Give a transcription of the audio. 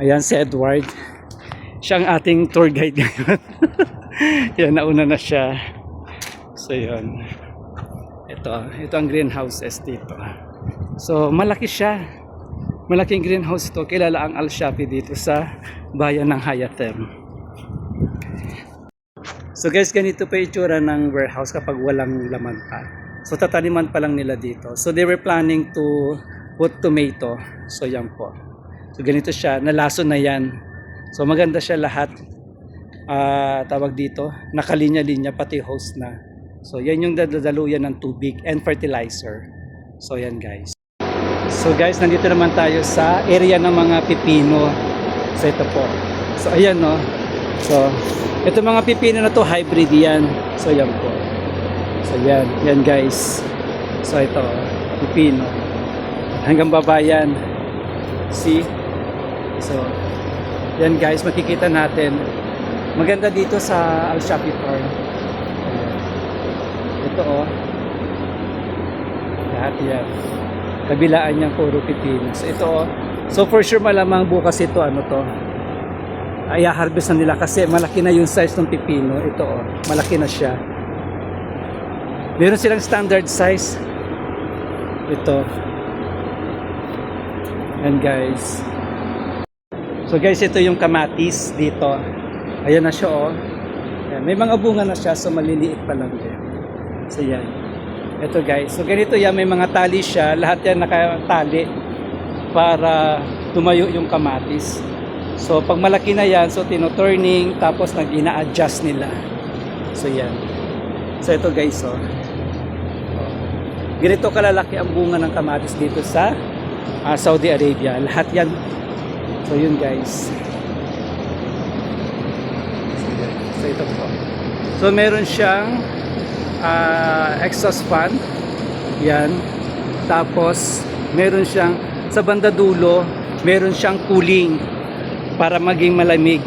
Ayan si Edward. Siya ang ating tour guide ngayon. Yan, nauna na siya. So yun. Ito ang greenhouses dito. So malaki siya. Malaking greenhouse ito. Kilala ang Al Shafi dito sa bayan ng Hayatem. So guys, ganito pa itsura ng warehouse kapag walang laman pa. So tataniman pa lang nila dito. So they were planning to put tomato. So yan po. So ganito siya. Nalason na yan. So maganda siya lahat. Tawag dito. Nakalinya-linya pati host na. So yan yung dadaluyan ng tubig and fertilizer. So yan guys. So guys, nandito naman tayo sa area ng mga pipino. So ito po. So ayan no. So ito mga pipino na to hybrid yan. So yan po. So yan guys. So ito pipino. Hanggang baba yan. See? So yan guys, makikita natin. Maganda dito sa Al Shafi Farm. Ito oh. Lahat yan. Kabilaan niyang puro pipino. So ito oh. So for sure malamang bukas ito ano to. Ay harvest na nila kasi malaki na yung size ng pipino. Ito oh. Malaki na siya. Meron silang standard size. Ito. Yan guys. So guys, ito yung kamatis dito. Ayan na siya oh. Ayan. May mga bunga na siya so maliliit pa lang din. So yan. Ito guys. So ganito yan, may mga tali siya. Lahat yan nakatali para tumayo yung kamatis. So pag malaki na yan, so tino-turning tapos nag-ina-adjust nila. So yan. So ito guys oh. Ganito kalalaki ang bunga ng kamatis dito sa Saudi Arabia. Lahat yan. So yun guys. So ito po. So meron siyang exhaust fan. Yan. Tapos meron siyang sa banda dulo, meron siyang cooling para maging malamig.